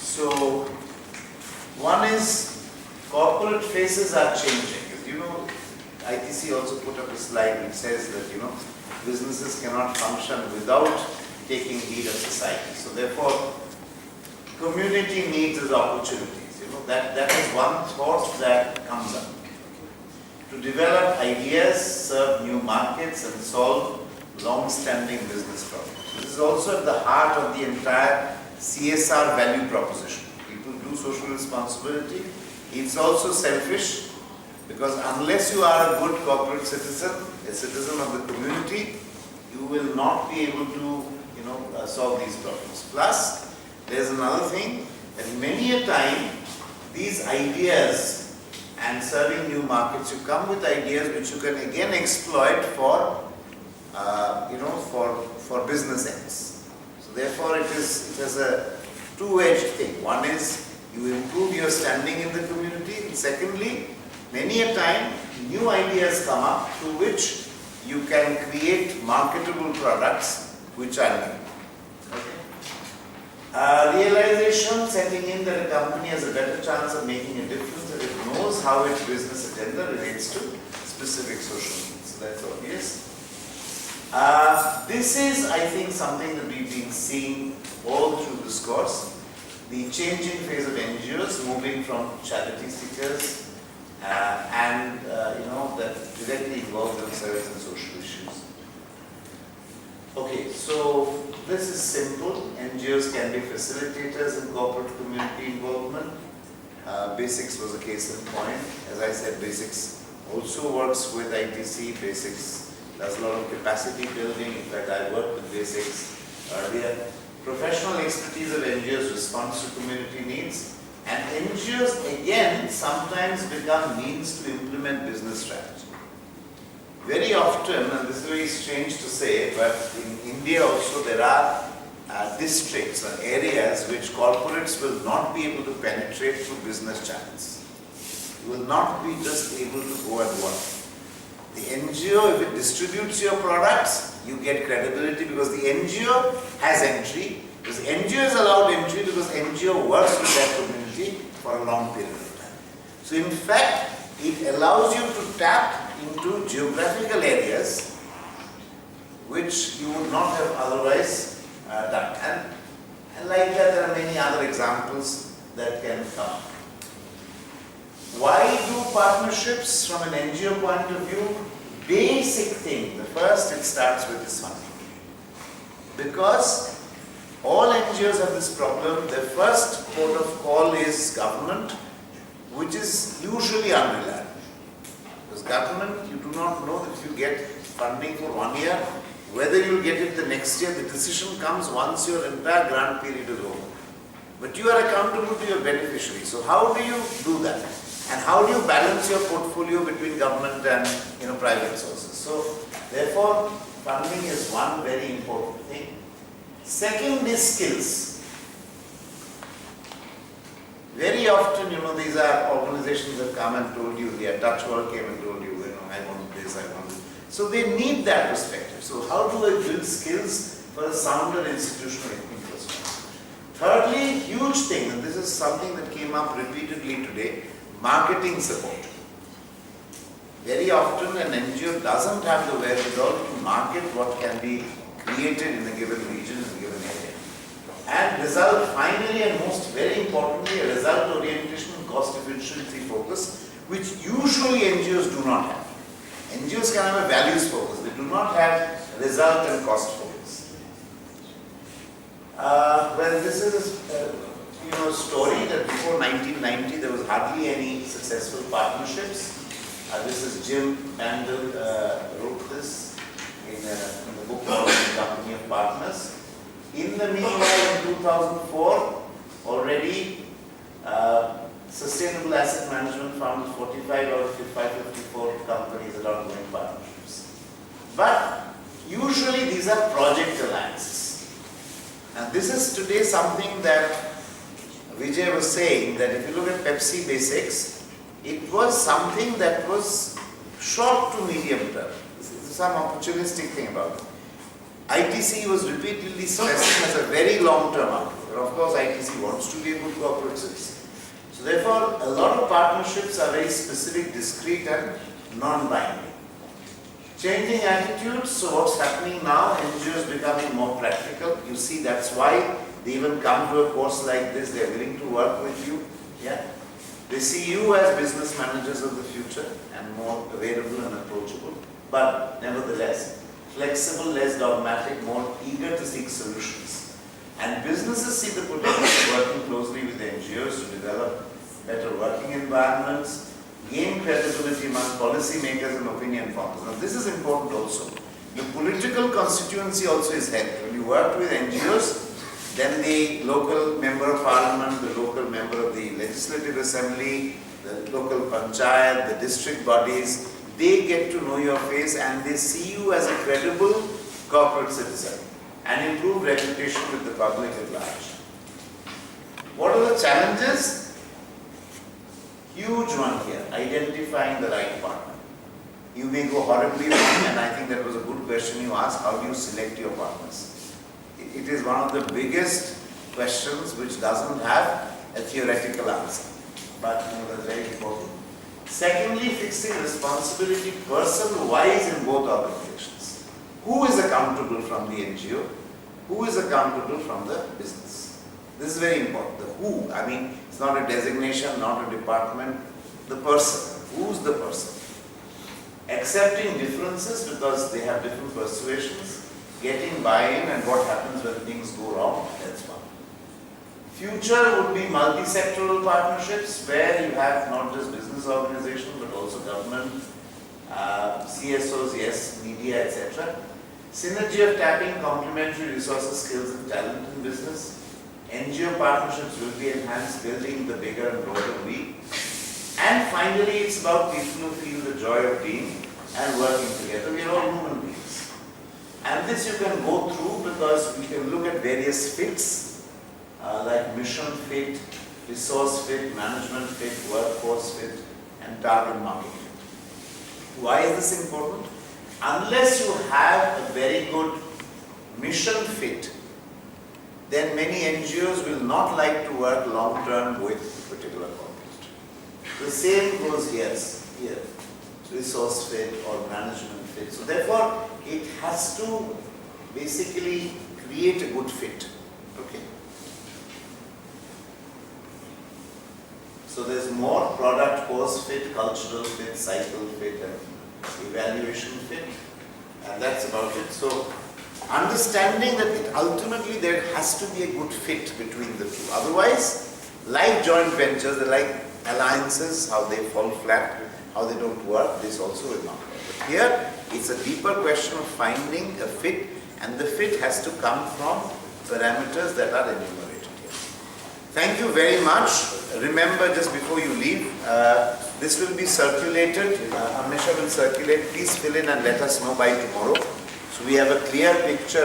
So, one is corporate faces are changing. You know, ITC also put up a slide which says that, you know, businesses cannot function without taking lead of society. So therefore, community needs as opportunities. You know, that is one thought that comes up. To develop ideas, serve new markets and solve long-standing business problems. This is also at the heart of the entire CSR value proposition. People do social responsibility. It's also selfish because unless you are a good corporate citizen, a citizen of the community, you will not be able to, you know, solve these problems. Plus, there's another thing that many a time these ideas and serving new markets, you come with ideas which you can again exploit for, for business ends. So therefore, it has a two-edged thing. One is you improve your standing in the community, and secondly, many a time new ideas come up through which you can create marketable products which are new. Okay. Realization setting in that a company has a better chance of making a difference if it knows how its business agenda relates to specific social needs. So that's obvious. This is, I think, something that we've been seeing all through this course. The changing phase of NGOs moving from charity seekers that directly involve themselves in social issues. Okay, so this is simple. NGOs can be facilitators in corporate community involvement. Basics was a case in point. As I said, Basics also works with ITC. Basics does a lot of capacity building. In fact, I worked with Basics earlier. Professional expertise of NGOs responds to community needs. And NGOs, again, sometimes become means to implement business strategy. Very often, and this is very strange to say, but in India also there are districts or areas which corporates will not be able to penetrate through business channels. You will not be just able to go and work. The NGO, if it distributes your products, you get credibility because the NGO has entry. Because NGO is allowed entry because NGO works with that community for a long period of time. So in fact, it allows you to tap into geographical areas which you would not have otherwise done. And like that, there are many other examples that can come. Why do partnerships from an NGO point of view? Basic thing. The first, it starts with this one. Because all NGOs have this problem. The first port of call is government, which is usually unreliable. Because government, you do not know that if you get funding for 1 year, whether you will get it the next year. The decision comes once your entire grant period is over. But you are accountable to your beneficiary. So how do you do that? And how do you balance your portfolio between government and private sources? So therefore, funding is one very important thing. Second is skills. Very often, these are organizations that come and told you, the Dutch World came and told you, I want this, I want this. So they need that perspective. So how do I build skills for a sounder institutional infrastructure? Thirdly, huge thing, and this is something that came up repeatedly today, marketing support. Very often an NGO doesn't have the wherewithal to market what can be created in a given region, in a given area. And result, finally and most very importantly, a result orientation and cost efficiency focus, which usually NGOs do not have. NGOs can have a values focus, they do not have result and cost focus. Well, this is a story that before 1990 there was hardly any successful partnerships. This is Jim Mandel wrote this in the book called The Company of Partners. In the meanwhile, in 2004, already Sustainable Asset Management found 45 out of 554 companies that are doing partnerships. But usually these are project alliances. And this is today something that Vijay was saying, that if you look at Pepsi Basics, it was something that was short to medium term. This is some opportunistic thing about it. ITC was repeatedly stressing as a very long term outlook. But of course, ITC wants to be a good corporate citizen. So therefore, a lot of partnerships are very specific, discrete and non-binding. Changing attitudes, so what's happening now, NGOs becoming more practical. You see, that's why they even come to a course like this, they're willing to work with you. Yeah. They see you as business managers of the future and more available and approachable, but nevertheless, flexible, less dogmatic, more eager to seek solutions. And businesses see the potential of working closely with NGOs to develop better working environments, gain credibility among policymakers and opinion formers. Now this is important also. The political constituency also is helped. When you work with NGOs, then the local member of parliament, the local member of the legislative assembly, the local panchayat, the district bodies, they get to know your face and they see you as a credible corporate citizen and improve reputation with the public at large. What are the challenges? Huge one here, identifying the right partner. You may go horribly wrong, and I think that was a good question you asked, how do you select your partners? It is one of the biggest questions which doesn't have a theoretical answer, but that's very important. Secondly, fixing responsibility person-wise in both organizations. Who is accountable from the NGO? Who is accountable from the business? This is very important. The who, I mean, it's not a designation, not a department. The person. Who's the person? Accepting differences because they have different persuasions, getting buy-in and what happens when things go wrong, that's one. Future would be multi-sectoral partnerships where you have not just business organizations but also government, CSOs, yes, media, etc. Synergy of tapping complementary resources, skills and talent in business. NGO partnerships will be enhanced, building the bigger and broader we. And finally, it's about people who feel the joy of being and working together. We are all human beings. And this you can go through because we can look at various fits, like mission fit, resource fit, management fit, workforce fit, and target market fit. Why is this important? Unless you have a very good mission fit, then many NGOs will not like to work long-term with a particular corporate. The same goes here, resource fit or management fit. So therefore, it has to basically create a good fit. Okay. So there's more product course fit, cultural fit, cycle fit, and evaluation fit, and that's about it. So understanding that ultimately there has to be a good fit between the two. Otherwise, like joint ventures, they're like alliances, how they fall flat, how they don't work, this also will not work. But here, it's a deeper question of finding a fit, and the fit has to come from parameters that are enumerated here. Thank you very much. Remember, just before you leave, this will be circulated. Amnesha will circulate. Please fill in and let us know by tomorrow, so we have a clear picture.